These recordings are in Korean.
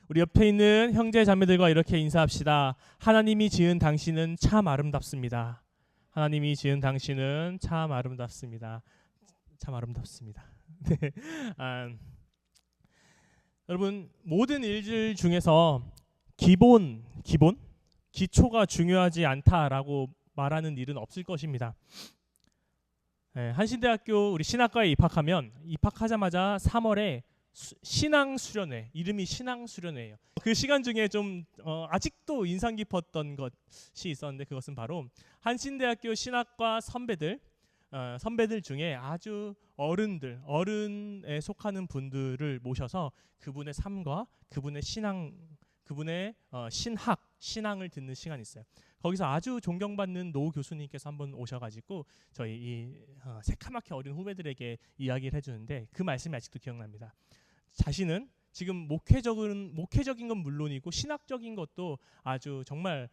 우리 옆에 있는 형제 자매들과 이렇게 인사합시다. 하나님이 지은 당신은 참 아름답습니다. 하나님이 지은 당신은 참 아름답습니다. 참 아름답습니다. 네. 여러분, 모든 일들 중에서 기초가 중요하지 않다라고 말하는 일은 없을 것입니다. 한신대학교 우리 신학과에 입학하자마자 3월에 신앙수련회, 이름이 신앙수련회예요. 그 시간 중에 좀 아직도 인상 깊었던 것이 있었는데, 그것은 바로 한신대학교 신학과 선배들 중에 아주 어른에 속하는 분들을 모셔서 그분의 삶과 그분의 신앙을 듣는 시간이 있어요. 거기서 아주 존경받는 노 교수님께서 한번 오셔가지고 저희 이 새카맣게 어린 후배들에게 이야기를 해주는데, 그 말씀이 아직도 기억납니다. 자신은 지금 목회적인 건 물론이고 신학적인 것도 아주 정말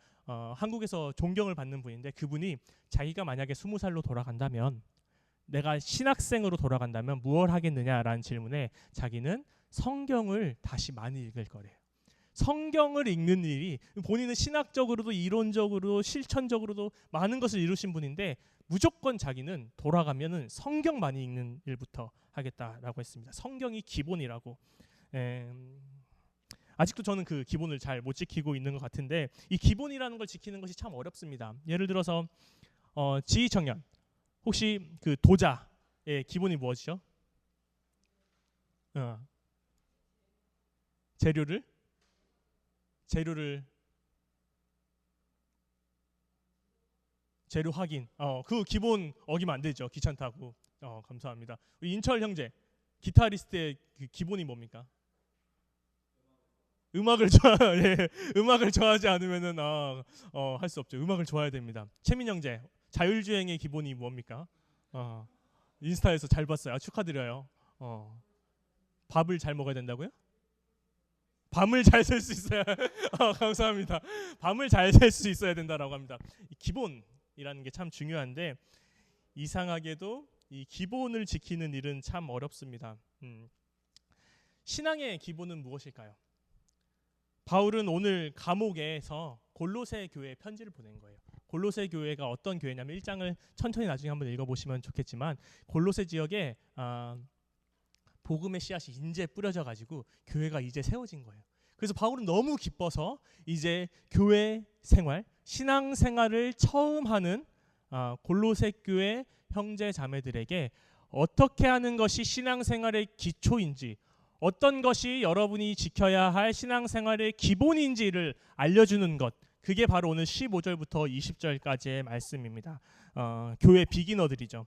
한국에서 존경을 받는 분인데, 그분이 자기가 만약에 20살로 돌아간다면, 내가 신학생으로 돌아간다면 무엇을 하겠느냐라는 질문에 자기는 성경을 다시 많이 읽을 거래요. 성경을 읽는 일이, 본인은 신학적으로도 이론적으로도 실천적으로도 많은 것을 이루신 분인데 무조건 자기는 돌아가면은 성경 많이 읽는 일부터 하겠다라고 했습니다. 성경이 기본이라고. 아직도 저는 그 기본을 잘 못 지키고 있는 것 같은데, 이 기본이라는 걸 지키는 것이 참 어렵습니다. 예를 들어서 지휘청년, 혹시 그 도자의 기본이 무엇이죠? 재료 확인. 그 기본 어기면 안 되죠. 귀찮다고. 감사합니다. 우리 인철 형제, 기타리스트의 그 기본이 뭡니까? 음악을 좋아하지 않으면은 할 수 없죠. 음악을 좋아해야 됩니다. 최민 형제, 자율주행의 기본이 뭡니까? 인스타에서 잘 봤어요. 축하드려요. 밥을 잘 먹어야 된다고요? 밤을 잘 셀 수 있어야 감사합니다. 밤을 잘 셀 수 있어야 된다라고 합니다. 이 기본이라는 게 참 중요한데, 이상하게도 이 기본을 지키는 일은 참 어렵습니다. 신앙의 기본은 무엇일까요? 바울은 오늘 감옥에서 골로새 교회에 편지를 보낸 거예요. 골로새 교회가 어떤 교회냐면, 1장을 천천히 나중에 한번 읽어보시면 좋겠지만, 골로새 지역에 복음의 씨앗이 이제 뿌려져 가지고 교회가 이제 세워진 거예요. 그래서 바울은 너무 기뻐서 이제 교회 생활, 신앙 생활을 처음 하는 골로새 교회 형제 자매들에게 어떻게 하는 것이 신앙 생활의 기초인지, 어떤 것이 여러분이 지켜야 할 신앙 생활의 기본인지를 알려주는 것, 그게 바로 오늘 15절부터 20절까지의 말씀입니다. 교회 비기너들이죠.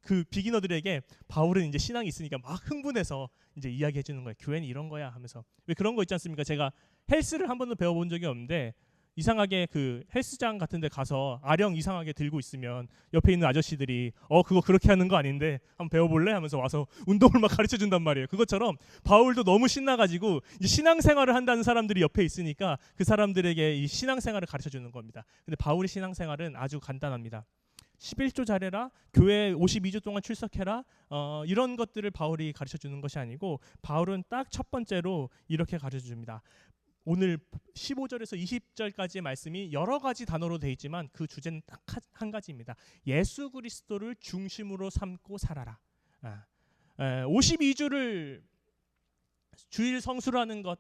그 비기너들에게 바울은 이제 신앙이 있으니까 막 흥분해서 이제 이야기해 주는 거예요. 교회는 이런 거야 하면서. 왜 그런 거 있지 않습니까? 제가 헬스를 한 번도 배워본 적이 없는데, 이상하게 그 헬스장 같은 데 가서 아령 이상하게 들고 있으면 옆에 있는 아저씨들이 그거 그렇게 하는 거 아닌데 한번 배워볼래? 하면서 와서 운동을 막 가르쳐 준단 말이에요. 그것처럼 바울도 너무 신나가지고 이제 신앙생활을 한다는 사람들이 옆에 있으니까 그 사람들에게 이 신앙생활을 가르쳐 주는 겁니다. 근데 바울의 신앙생활은 아주 간단합니다. 11조 잘해라, 교회 52주 동안 출석해라, 이런 것들을 바울이 가르쳐 주는 것이 아니고, 바울은 딱 첫 번째로 이렇게 가르쳐 줍니다. 오늘 15절에서 20절까지의 말씀이 여러 가지 단어로 되어 있지만 그 주제는 딱 한 가지입니다. 예수 그리스도를 중심으로 삼고 살아라. 52주를 주일 성수를 하는 것,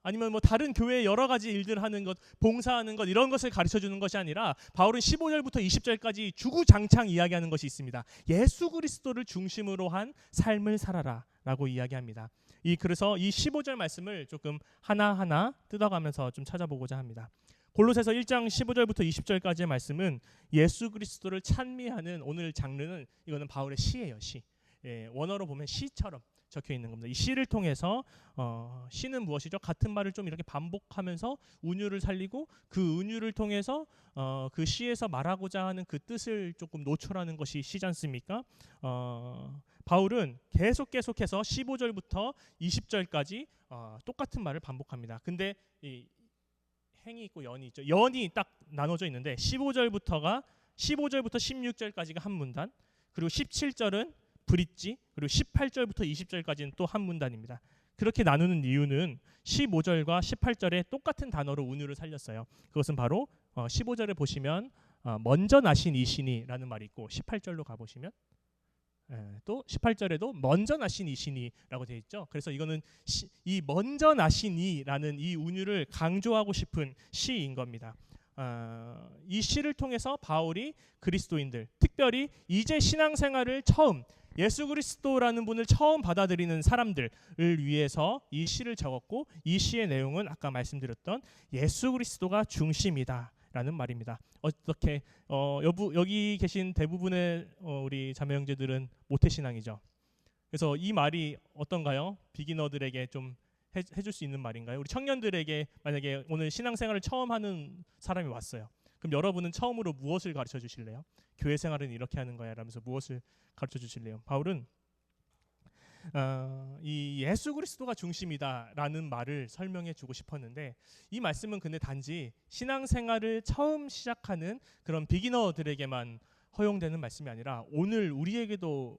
아니면 뭐 다른 교회의 여러 가지 일들 하는 것, 봉사하는 것, 이런 것을 가르쳐 주는 것이 아니라, 바울은 15절부터 20절까지 주구장창 이야기하는 것이 있습니다. 예수 그리스도를 중심으로 한 삶을 살아라 라고 이야기합니다. 그래서 이 15절 말씀을 조금 하나하나 뜯어가면서 좀 찾아보고자 합니다. 골로새서 1장 15절부터 20절까지의 말씀은 예수 그리스도를 찬미하는, 오늘 장르는 이거는 바울의 시예요. 시. 원어로 보면 시처럼 적혀 있는 겁니다. 이 시를 통해서 시는 무엇이죠? 같은 말을 좀 이렇게 반복하면서 운율을 살리고, 그 운율을 통해서 그 시에서 말하고자 하는 그 뜻을 조금 노출하는 것이 시지 않습니까? 바울은 계속해서 15절부터 20절까지 똑같은 말을 반복합니다. 근데 이 행이 있고 연이 있죠. 연이 딱 나눠져 있는데 15절부터 16절까지가 한 문단, 그리고 17절은 브릿지, 그리고 18절부터 20절까지는 또 한 문단입니다. 그렇게 나누는 이유는 15절과 18절에 똑같은 단어로 운율을 살렸어요. 그것은 바로 15절에 보시면 먼저 나신 이시니라는 말이 있고 18절로 가보시면 또 18절에도 먼저 나신 이시니라고 되어 있죠. 그래서 이거는 이 먼저 나시니라는 이 운율을 강조하고 싶은 시인 겁니다. 이 시를 통해서 바울이 그리스도인들, 특별히 이제 신앙생활을 처음 예수 그리스도라는 분을 처음 받아들이는 사람들을 위해서 이 시를 적었고, 이 시의 내용은 아까 말씀드렸던 예수 그리스도가 중심이다라는 말입니다. 어떻게 여기 계신 대부분의 우리 자매 형제들은 모태신앙이죠. 그래서 이 말이 어떤가요? 비기너들에게 좀 해줄 수 있는 말인가요? 우리 청년들에게 만약에 오늘 신앙생활을 처음 하는 사람이 왔어요. 그럼 여러분은 처음으로 무엇을 가르쳐 주실래요? 교회 생활은 이렇게 하는 거야 라면서 무엇을 가르쳐 주실래요? 바울은 이 예수 그리스도가 중심이다라는 말을 설명해 주고 싶었는데, 이 말씀은 근데 단지 신앙생활을 처음 시작하는 그런 비기너들에게만 허용되는 말씀이 아니라 오늘 우리에게도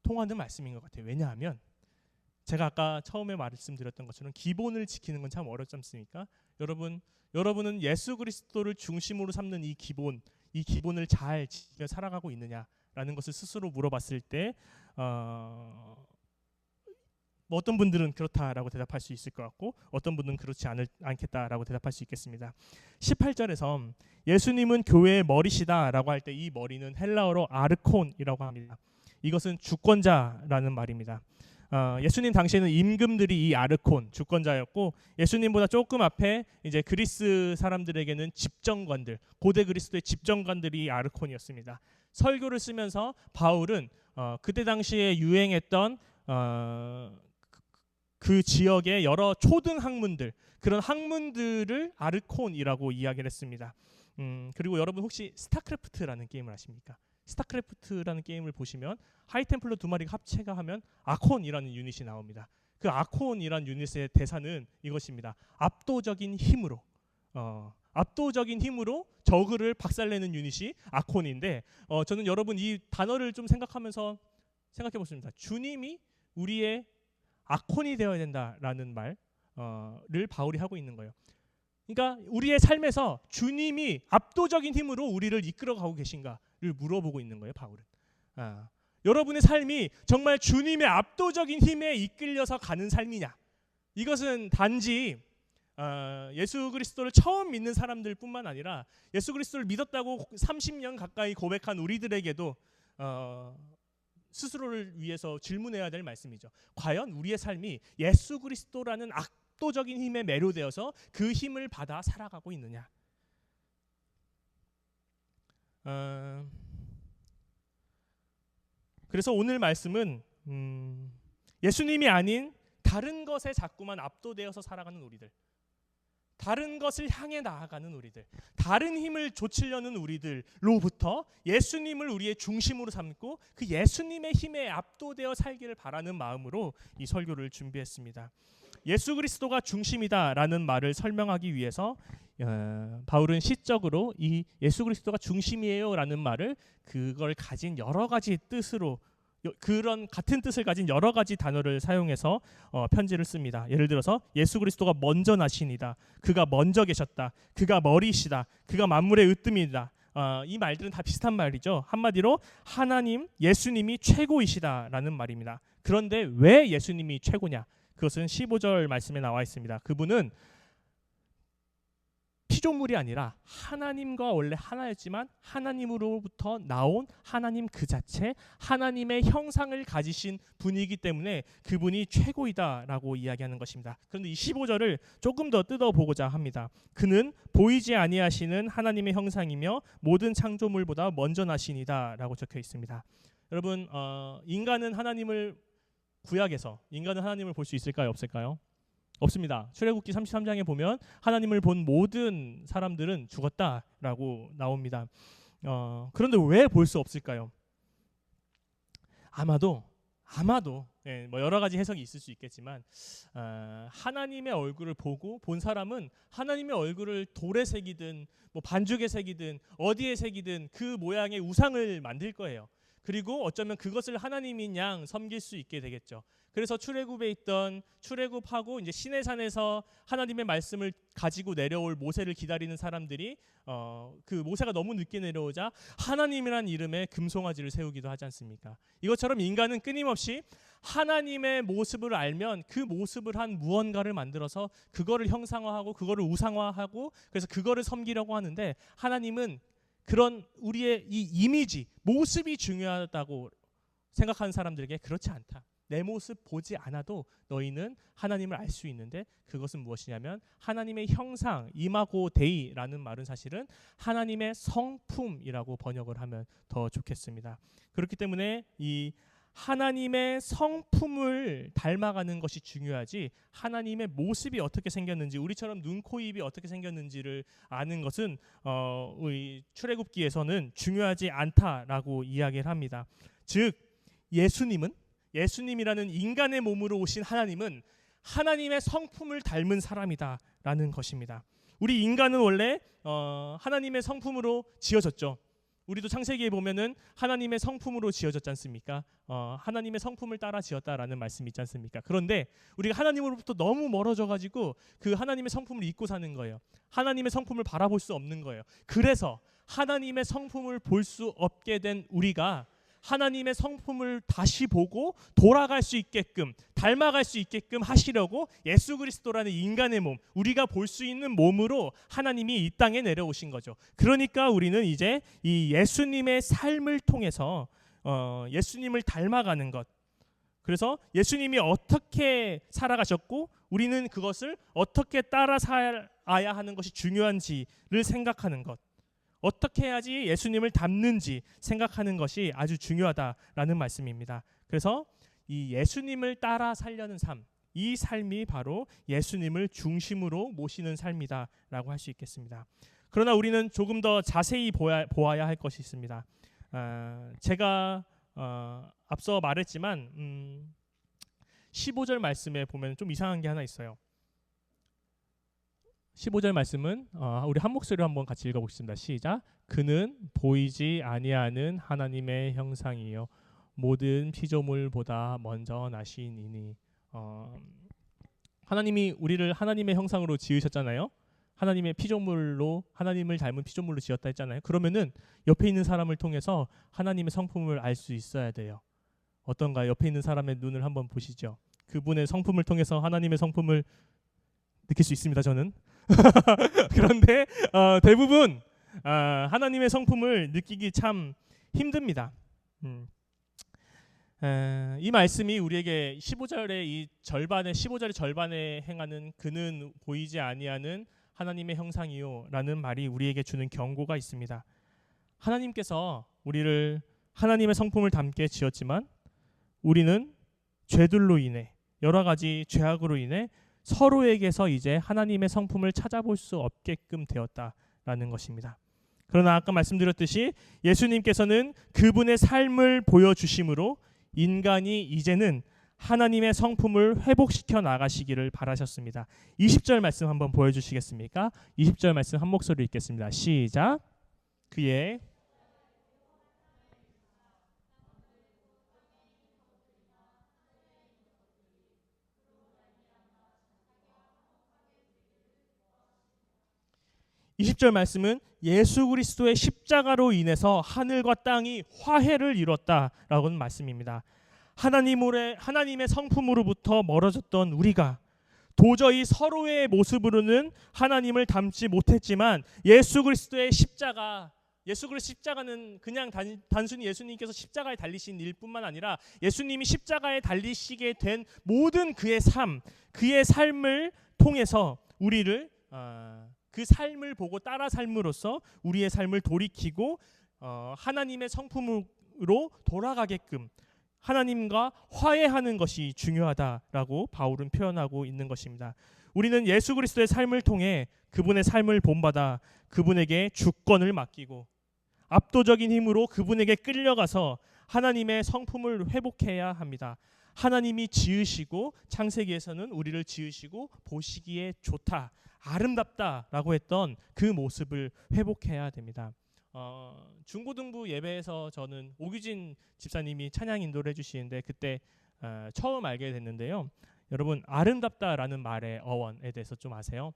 통하는 말씀인 것 같아요. 왜냐하면 제가 아까 처음에 말씀드렸던 것처럼 기본을 지키는 건 참 어렵지 않습니까? 여러분은 예수 그리스도를 중심으로 삼는 이 기본을 잘 지켜 살아가고 있느냐라는 것을 스스로 물어봤을 때 어떤 분들은 그렇다라고 대답할 수 있을 것 같고, 어떤 분은 그렇지 않겠다라고 대답할 수 있겠습니다. 18절에서 예수님은 교회의 머리시다라고 할 때 이 머리는 헬라어로 아르콘이라고 합니다. 이것은 주권자라는 말입니다. 예수님 당시에는 임금들이 이 아르콘 주권자였고, 예수님보다 조금 앞에 이제 그리스 사람들에게는 집정관들, 고대 그리스도의 집정관들이 이 아르콘이었습니다. 설교를 쓰면서 바울은 그때 당시에 유행했던 그 지역의 여러 초등 학문들, 그런 학문들을 아르콘이라고 이야기를 했습니다. 그리고 여러분 혹시 스타크래프트라는 게임을 아십니까? 스타크래프트라는 게임을 보시면 하이템플러 두 마리가 합체가 하면 아콘이라는 유닛이 나옵니다. 그 아콘이라는 유닛의 대사는 이것입니다. 압도적인 힘으로 저그를 박살내는 유닛이 아콘인데, 저는 여러분 이 단어를 좀 생각하면서 생각해 보습니다. 주님이 우리의 아콘이 되어야 된다라는 말을 바울이 하고 있는 거예요. 그러니까 우리의 삶에서 주님이 압도적인 힘으로 우리를 이끌어가고 계신가를 물어보고 있는 거예요, 바울은. 여러분의 삶이 정말 주님의 압도적인 힘에 이끌려서 가는 삶이냐? 이것은 단지 예수 그리스도를 처음 믿는 사람들뿐만 아니라 예수 그리스도를 믿었다고 30년 가까이 고백한 우리들에게도 스스로를 위해서 질문해야 될 말씀이죠. 과연 우리의 삶이 예수 그리스도라는 압도적인 힘에 매료되어서 그 힘을 받아 살아가고 있느냐? 그래서 오늘 말씀은 예수님이 아닌 다른 것에 자꾸만 압도되어서 살아가는 우리들, 다른 것을 향해 나아가는 우리들, 다른 힘을 좇으려는 우리들로부터 예수님을 우리의 중심으로 삼고 그 예수님의 힘에 압도되어 살기를 바라는 마음으로 이 설교를 준비했습니다. 예수 그리스도가 중심이다라는 말을 설명하기 위해서 바울은 시적으로 이 예수 그리스도가 중심이에요라는 말을 그걸 가진 여러 가지 뜻으로, 그런 같은 뜻을 가진 여러 가지 단어를 사용해서 편지를 씁니다. 예를 들어서 예수 그리스도가 먼저 나시니다, 그가 먼저 계셨다, 그가 머리시다, 그가 만물의 으뜸이다. 이 말들은 다 비슷한 말이죠. 한마디로 하나님, 예수님이 최고이시다라는 말입니다. 그런데 왜 예수님이 최고냐? 그것은 15절 말씀에 나와 있습니다. 그분은 피조물이 아니라 하나님과 원래 하나였지만 하나님으로부터 나온 하나님 그 자체, 하나님의 형상을 가지신 분이기 때문에 그분이 최고이다라고 이야기하는 것입니다. 그런데 이 15절을 조금 더 뜯어보고자 합니다. 그는 보이지 아니하시는 하나님의 형상이며 모든 창조물보다 먼저 나시니다라고 적혀 있습니다. 여러분, 인간은 하나님을 구약에서 인간은 하나님을 볼 수 있을까요? 없을까요? 없습니다. 출애굽기 33장에 보면 하나님을 본 모든 사람들은 죽었다라고 나옵니다. 그런데 왜 볼 수 없을까요? 아마도 뭐 여러 가지 해석이 있을 수 있겠지만 하나님의 얼굴을 보고 본 사람은 하나님의 얼굴을 돌에 새기든 뭐 반죽에 새기든 어디에 새기든 그 모양의 우상을 만들 거예요. 그리고 어쩌면 그것을 하나님인 양 섬길 수 있게 되겠죠. 그래서 출애굽에 있던 출애굽하고 이제 시내산에서 하나님의 말씀을 가지고 내려올 모세를 기다리는 사람들이 그 모세가 너무 늦게 내려오자 하나님이란 이름의 금송아지를 세우기도 하지 않습니까? 이것처럼 인간은 끊임없이 하나님의 모습을 알면 그 모습을 한 무언가를 만들어서 그거를 형상화하고 그거를 우상화하고 그래서 그거를 섬기려고 하는데, 하나님은 그런 우리의 이 이미지, 모습이 중요하다고 생각하는 사람들에게 그렇지 않다. 내 모습 보지 않아도 너희는 하나님을 알 수 있는데, 그것은 무엇이냐면 하나님의 형상, 이마고 데이라는 말은 사실은 하나님의 성품이라고 번역을 하면 더 좋겠습니다. 그렇기 때문에 이 하나님의 성품을 닮아가는 것이 중요하지, 하나님의 모습이 어떻게 생겼는지, 우리처럼 눈, 코, 입이 어떻게 생겼는지를 아는 것은 우리 출애굽기에서는 중요하지 않다라고 이야기를 합니다. 즉 예수님이라는 인간의 몸으로 오신 하나님은 하나님의 성품을 닮은 사람이다라는 것입니다. 우리 인간은 원래 하나님의 성품으로 지어졌죠. 우리도 창세기에 보면은 하나님의 성품으로 지어졌지 않습니까? 하나님의 성품을 따라 지었다라는 말씀이 있지 않습니까? 그런데 우리가 하나님으로부터 너무 멀어져 가지고 그 하나님의 성품을 잊고 사는 거예요. 하나님의 성품을 바라볼 수 없는 거예요. 그래서 하나님의 성품을 볼 수 없게 된 우리가 하나님의 성품을 다시 보고 돌아갈 수 있게끔, 닮아갈 수 있게끔 하시려고 예수 그리스도라는 인간의 몸, 우리가 볼 수 있는 몸으로 하나님이 이 땅에 내려오신 거죠. 그러니까 우리는 이제 이 예수님의 삶을 통해서 예수님을 닮아가는 것, 그래서 예수님이 어떻게 살아가셨고 우리는 그것을 어떻게 따라 살아야 하는 것이 중요한지를 생각하는 것, 어떻게 해야지 예수님을 닮는지 생각하는 것이 아주 중요하다라는 말씀입니다. 그래서 이 예수님을 따라 살려는 삶, 이 삶이 바로 예수님을 중심으로 모시는 삶이다라고 할 수 있겠습니다. 그러나 우리는 조금 더 자세히 보아야 할 것이 있습니다. 제가 앞서 말했지만 15절 말씀에 보면 좀 이상한 게 하나 있어요. 15절 말씀은 우리 한 목소리로 한번 같이 읽어보겠습니다. 시작. 그는 보이지 아니하는 하나님의 형상이요 모든 피조물보다 먼저 나시니니. 하나님이 우리를 하나님의 형상으로 지으셨잖아요. 하나님의 피조물로, 하나님을 닮은 피조물로 지었다 했잖아요. 그러면은 옆에 있는 사람을 통해서 하나님의 성품을 알 수 있어야 돼요. 어떤가? 옆에 있는 사람의 눈을 한번 보시죠. 그분의 성품을 통해서 하나님의 성품을 느낄 수 있습니다. 저는. 그런데 대부분 하나님의 성품을 느끼기 참 힘듭니다. 이 말씀이 우리에게 15절의 이 절반의 15절의 절반에 행하는 그는 보이지 아니하는 하나님의 형상이요라는 말이 우리에게 주는 경고가 있습니다. 하나님께서 우리를 하나님의 성품을 닮게 지었지만 우리는 죄들로 인해, 여러 가지 죄악으로 인해 서로에게서 이제 하나님의 성품을 찾아볼 수 없게끔 되었다라는 것입니다. 그러나 아까 말씀드렸듯이 예수님께서는 그분의 삶을 보여주심으로 인간이 이제는 하나님의 성품을 회복시켜 나가시기를 바라셨습니다. 20절 말씀 한번 보여주시겠습니까? 20절 말씀 한 목소리로 읽겠습니다. 시작. 그의 (20절) 말씀은 예수 그리스도의 십자가로 인해서 하늘과 땅이 화해를 이뤘다라고는 말씀입니다. 하나님의 성품으로부터 멀어졌던 우리가 도저히 서로의 모습으로는 하나님을 닮지 못했지만 예수 그리스도의 십자가는 그냥 단순히 예수님께서 십자가에 달리신 일뿐만 아니라 예수님이 십자가에 달리시게 된 모든 그의 삶을 통해서 우리를 그 삶을 보고 따라 삶으로써 우리의 삶을 돌이키고 하나님의 성품으로 돌아가게끔 하나님과 화해하는 것이 중요하다라고 바울은 표현하고 있는 것입니다. 우리는 예수 그리스도의 삶을 통해 그분의 삶을 본받아 그분에게 주권을 맡기고 압도적인 힘으로 그분에게 끌려가서 하나님의 성품을 회복해야 합니다. 하나님이 지으시고 창세기에서는 우리를 지으시고 보시기에 좋다, 아름답다라고 했던 그 모습을 회복해야 됩니다. 중고등부 예배에서 저는 오규진 집사님이 찬양 인도를 해주시는데 그때 처음 알게 됐는데요. 여러분, 아름답다라는 말의 어원에 대해서 좀 아세요?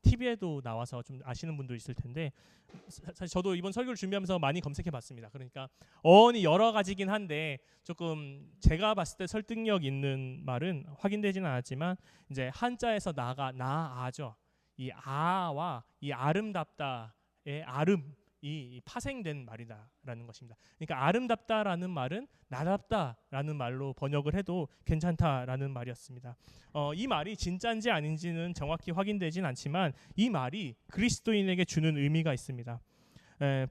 TV에도 나와서 좀 아시는 분도 있을 텐데, 사실 저도 이번 설교를 준비하면서 많이 검색해봤습니다. 그러니까 어원이 여러 가지긴 한데 조금 제가 봤을 때 설득력 있는 말은 확인되지는 않았지만, 이제 한자에서 나아죠. 이 아와 이 아름답다의 이 파생된 말이다라는 것입니다. 그러니까 아름답다라는 말은 나답다라는 말로 번역을 해도 괜찮다라는 말이었습니다. 이 말이 진짜인지 아닌지는 정확히 확인되진 않지만 이 말이 그리스도인에게 주는 의미가 있습니다.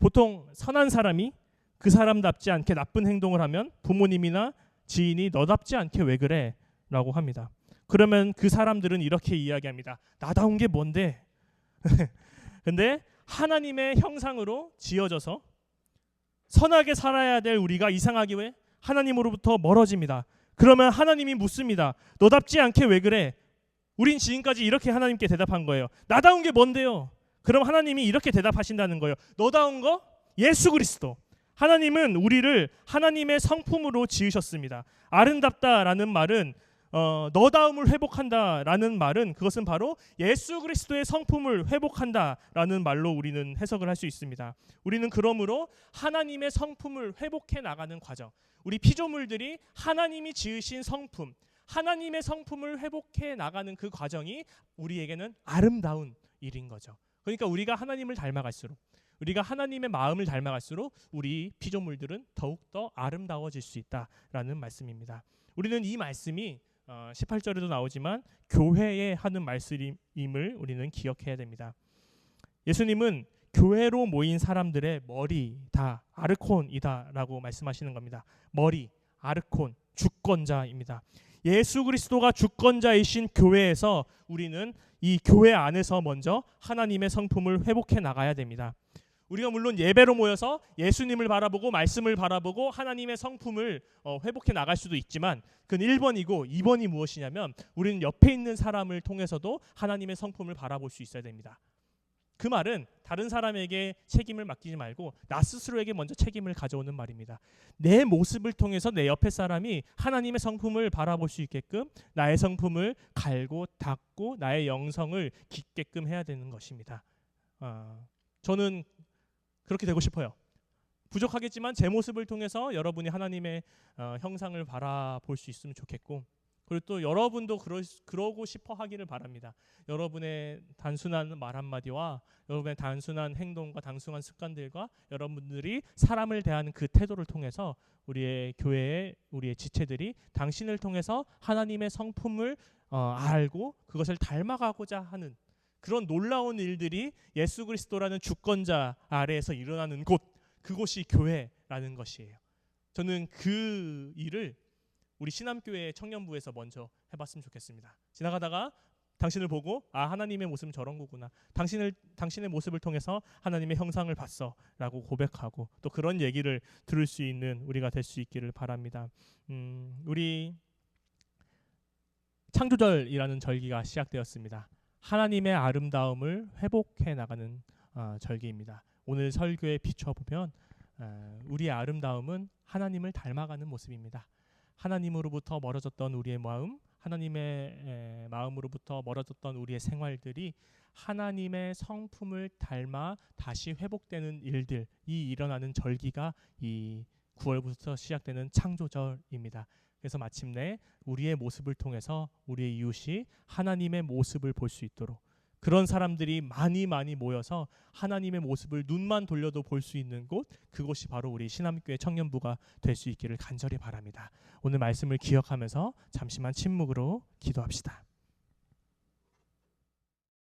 보통 선한 사람이 그 사람답지 않게 나쁜 행동을 하면 부모님이나 지인이 너답지 않게 왜 그래? 라고 합니다. 그러면 그 사람들은 이렇게 이야기합니다. 나다운 게 뭔데? 근데 하나님의 형상으로 지어져서 선하게 살아야 될 우리가 이상하게 왜 하나님으로부터 멀어집니다. 그러면 하나님이 묻습니다. 너답지 않게 왜 그래? 우린 지금까지 이렇게 하나님께 대답한 거예요. 나다운 게 뭔데요? 그럼 하나님이 이렇게 대답하신다는 거예요. 너다운 거? 예수 그리스도. 하나님은 우리를 하나님의 성품으로 지으셨습니다. 아름답다라는 말은 너다움을 회복한다라는 말은 그것은 바로 예수 그리스도의 성품을 회복한다라는 말로 우리는 해석을 할 수 있습니다. 우리는 그러므로 하나님의 성품을 회복해 나가는 과정, 우리 피조물들이 하나님이 지으신 성품, 하나님의 성품을 회복해 나가는 그 과정이 우리에게는 아름다운 일인 거죠. 그러니까 우리가 하나님을 닮아갈수록, 우리가 하나님의 마음을 닮아갈수록 우리 피조물들은 더욱더 아름다워질 수 있다라는 말씀입니다. 우리는 이 말씀이 18절에도 나오지만 교회에 하는 말씀임을 우리는 기억해야 됩니다. 예수님은 교회로 모인 사람들의 머리다, 아르콘이다 라고 말씀하시는 겁니다. 머리, 아르콘, 주권자입니다. 예수 그리스도가 주권자이신 교회에서 우리는 이 교회 안에서 먼저 하나님의 성품을 회복해 나가야 됩니다. 우리가 물론 예배로 모여서 예수님을 바라보고 말씀을 바라보고 하나님의 성품을 회복해 나갈 수도 있지만 그건 1번이고 2번이 무엇이냐면 우리는 옆에 있는 사람을 통해서도 하나님의 성품을 바라볼 수 있어야 됩니다. 그 말은 다른 사람에게 책임을 맡기지 말고 나 스스로에게 먼저 책임을 가져오는 말입니다. 내 모습을 통해서 내 옆에 사람이 하나님의 성품을 바라볼 수 있게끔 나의 성품을 갈고 닦고 나의 영성을 깊게끔 해야 되는 것입니다. 저는 그렇게 되고 싶어요. 부족하겠지만 제 모습을 통해서 여러분이 하나님의 형상을 바라볼 수 있으면 좋겠고, 그리고 또 여러분도 그러고 싶어 하기를 바랍니다. 여러분의 단순한 말 한마디와 여러분의 단순한 행동과 단순한 습관들과 여러분들이 사람을 대하는 그 태도를 통해서 우리의 교회의 우리의 지체들이 당신을 통해서 하나님의 성품을 알고 그것을 닮아가고자 하는 그런 놀라운 일들이 예수 그리스도라는 주권자 아래에서 일어나는 곳, 그곳이 교회라는 것이에요. 저는 그 일을 우리 신암교회 청년부에서 먼저 해봤으면 좋겠습니다. 지나가다가 당신을 보고 하나님의 모습은 저런 거구나, 당신의 모습을 통해서 하나님의 형상을 봤어 라고 고백하고 또 그런 얘기를 들을 수 있는 우리가 될 수 있기를 바랍니다. 우리 창조절이라는 절기가 시작되었습니다. 하나님의 아름다움을 회복해 나가는 절기입니다. 오늘 설교에 비춰보면 우리의 아름다움은 하나님을 닮아가는 모습입니다. 하나님으로부터 멀어졌던 우리의 마음, 하나님의 마음으로부터 멀어졌던 우리의 생활들이 하나님의 성품을 닮아 다시 회복되는 일들이 일어나는 절기가 이 9월부터 시작되는 창조절입니다. 그래서 마침내 우리의 모습을 통해서 우리의 이웃이 하나님의 모습을 볼 수 있도록, 그런 사람들이 많이 모여서 하나님의 모습을 눈만 돌려도 볼 수 있는 곳, 그곳이 바로 우리 신암교회 청년부가 될 수 있기를 간절히 바랍니다. 오늘 말씀을 기억하면서 잠시만 침묵으로 기도합시다.